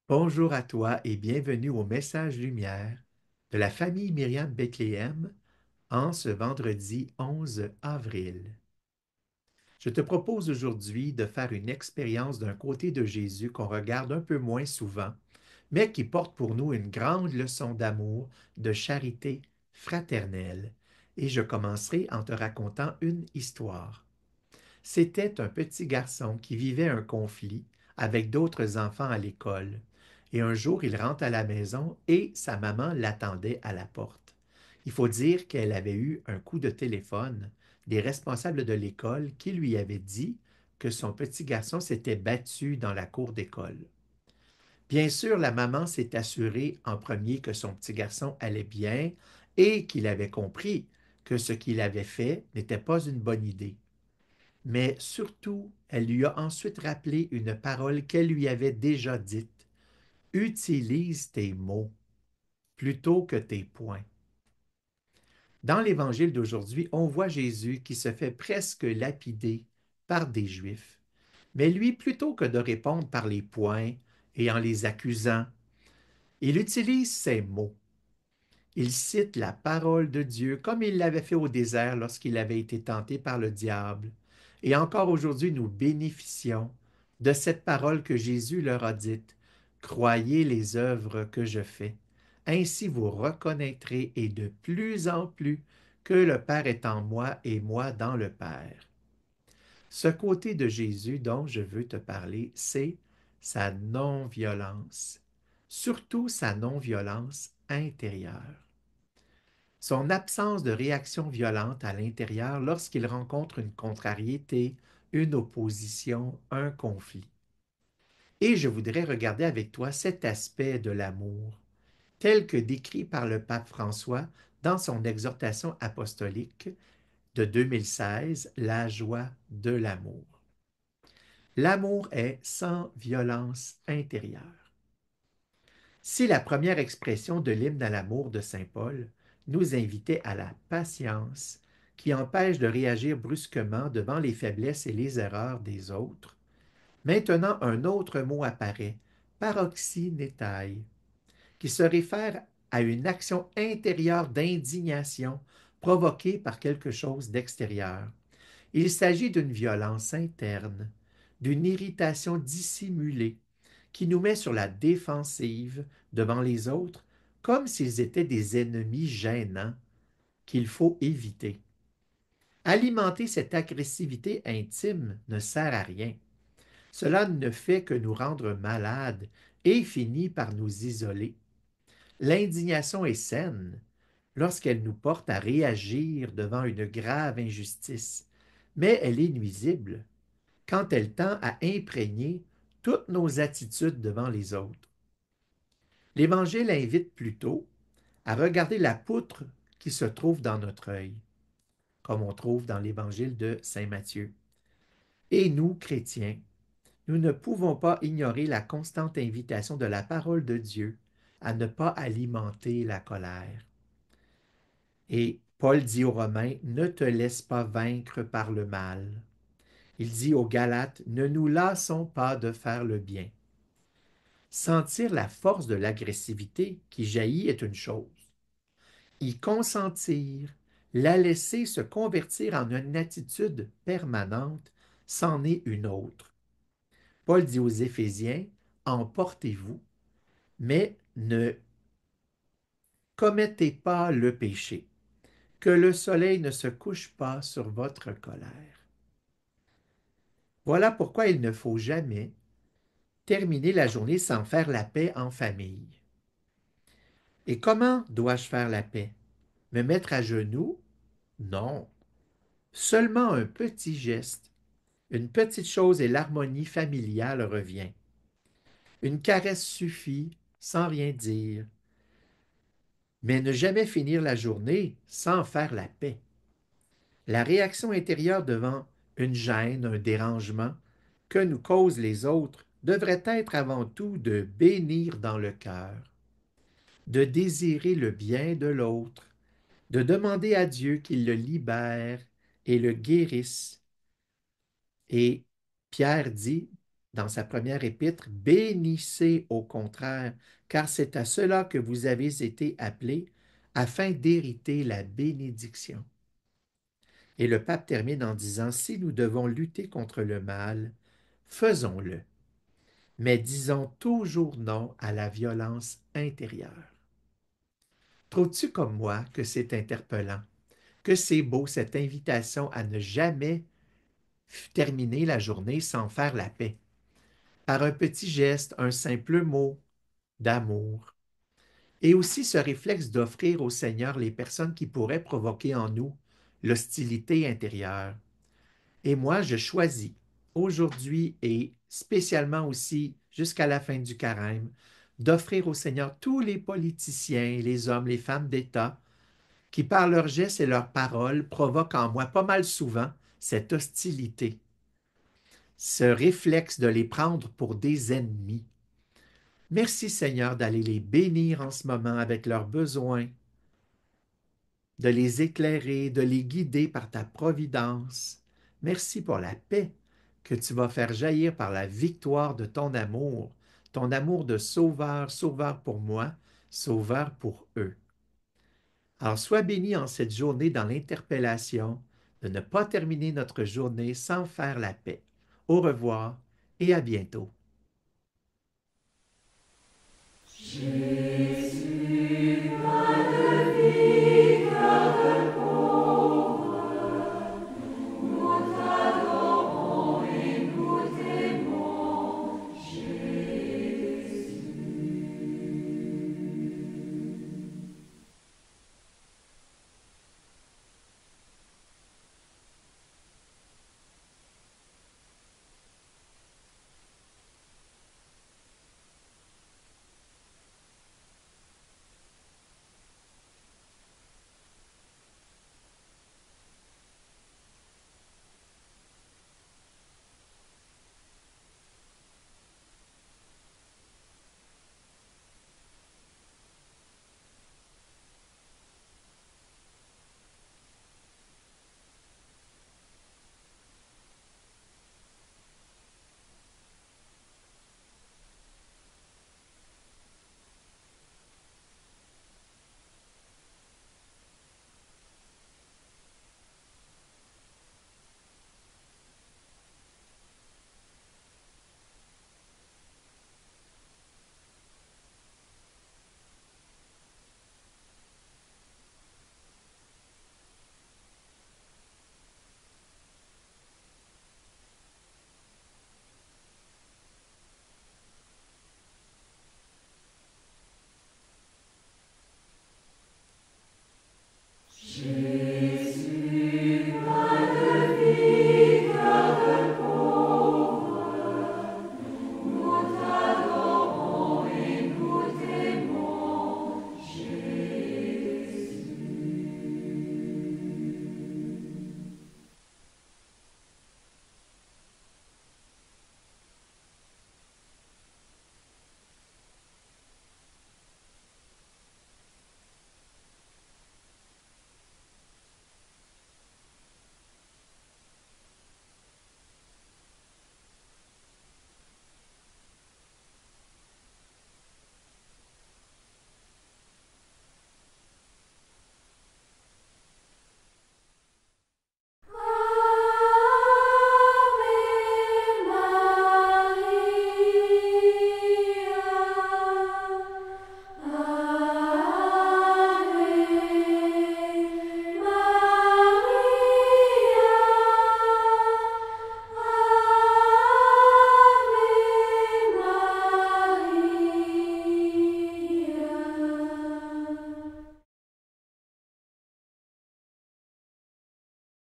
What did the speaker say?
Bonjour à toi et bienvenue au Message Lumière de la famille Myriam Bethléem en ce vendredi 11 avril. Je te propose aujourd'hui de faire une expérience d'un côté de Jésus qu'on regarde un peu moins souvent, mais qui porte pour nous une grande leçon d'amour, de charité fraternelle. Et je commencerai en te racontant une histoire. C'était un petit garçon qui vivait un conflit avec d'autres enfants à l'école. Et un jour, il rentre à la maison et sa maman l'attendait à la porte. Il faut dire qu'elle avait eu un coup de téléphone des responsables de l'école qui lui avaient dit que son petit garçon s'était battu dans la cour d'école. Bien sûr, la maman s'est assurée en premier que son petit garçon allait bien et qu'il avait compris que ce qu'il avait fait n'était pas une bonne idée. Mais surtout, elle lui a ensuite rappelé une parole qu'elle lui avait déjà dite. Utilise tes mots plutôt que tes poings. Dans l'Évangile d'aujourd'hui, on voit Jésus qui se fait presque lapider par des Juifs. Mais lui, plutôt que de répondre par les poings et en les accusant, il utilise ses mots. Il cite la parole de Dieu comme il l'avait fait au désert lorsqu'il avait été tenté par le diable. Et encore aujourd'hui, nous bénéficions de cette parole que Jésus leur a dite. Croyez les œuvres que je fais. Ainsi vous reconnaîtrez et de plus en plus que le Père est en moi et moi dans le Père. Ce côté de Jésus dont je veux te parler, c'est sa non-violence, surtout sa non-violence intérieure. Son absence de réaction violente à l'intérieur lorsqu'il rencontre une contrariété, une opposition, un conflit. Et je voudrais regarder avec toi cet aspect de l'amour, tel que décrit par le pape François dans son exhortation apostolique de 2016, La joie de l'amour. L'amour est sans violence intérieure. Si la première expression de l'hymne à l'amour de Saint Paul nous invitait à la patience qui empêche de réagir brusquement devant les faiblesses et les erreurs des autres, maintenant un autre mot apparaît, paroxynétaille, qui se réfère à une action intérieure d'indignation provoquée par quelque chose d'extérieur. Il s'agit d'une violence interne, d'une irritation dissimulée, qui nous met sur la défensive devant les autres, comme s'ils étaient des ennemis gênants qu'il faut éviter. Alimenter cette agressivité intime ne sert à rien. Cela ne fait que nous rendre malades et finit par nous isoler. L'indignation est saine lorsqu'elle nous porte à réagir devant une grave injustice, mais elle est nuisible quand elle tend à imprégner toutes nos attitudes devant les autres. L'Évangile invite plutôt à regarder la poutre qui se trouve dans notre œil, comme on trouve dans l'Évangile de Saint Matthieu. Et nous, chrétiens, nous ne pouvons pas ignorer la constante invitation de la parole de Dieu à ne pas alimenter la colère. Et Paul dit aux Romains, ne te laisse pas vaincre par le mal. Il dit aux Galates, ne nous lassons pas de faire le bien. Sentir la force de l'agressivité qui jaillit est une chose. Y consentir, la laisser se convertir en une attitude permanente, c'en est une autre. Paul dit aux Éphésiens, emportez-vous, mais ne commettez pas le péché, que le soleil ne se couche pas sur votre colère. Voilà pourquoi il ne faut jamais terminer la journée sans faire la paix en famille. Et comment dois-je faire la paix? Me mettre à genoux? Non. Seulement un petit geste, une petite chose et l'harmonie familiale revient. Une caresse suffit sans rien dire, mais ne jamais finir la journée sans faire la paix. La réaction intérieure devant une gêne, un dérangement que nous causent les autres devrait être avant tout de bénir dans le cœur, de désirer le bien de l'autre, de demander à Dieu qu'il le libère et le guérisse. Et Pierre dit, dans sa première épître, bénissez au contraire, car c'est à cela que vous avez été appelés, afin d'hériter la bénédiction. Et le pape termine en disant, si nous devons lutter contre le mal, faisons-le, mais disons toujours non à la violence intérieure. Trouves-tu comme moi que c'est interpellant, que c'est beau cette invitation à ne jamais terminer la journée sans faire la paix, par un petit geste, un simple mot d'amour, et aussi ce réflexe d'offrir au Seigneur les personnes qui pourraient provoquer en nous l'hostilité intérieure. Et moi, je choisis aujourd'hui et spécialement aussi jusqu'à la fin du carême d'offrir au Seigneur tous les politiciens, les hommes, les femmes d'État qui, par leurs gestes et leurs paroles, provoquent en moi pas mal souvent cette hostilité, ce réflexe de les prendre pour des ennemis. Merci Seigneur d'aller les bénir en ce moment avec leurs besoins, de les éclairer, de les guider par ta providence. Merci pour la paix que tu vas faire jaillir par la victoire de ton amour de sauveur, sauveur pour moi, sauveur pour eux. Alors sois béni en cette journée dans l'interpellation de ne pas terminer notre journée sans faire la paix. Au revoir et à bientôt. Jésus.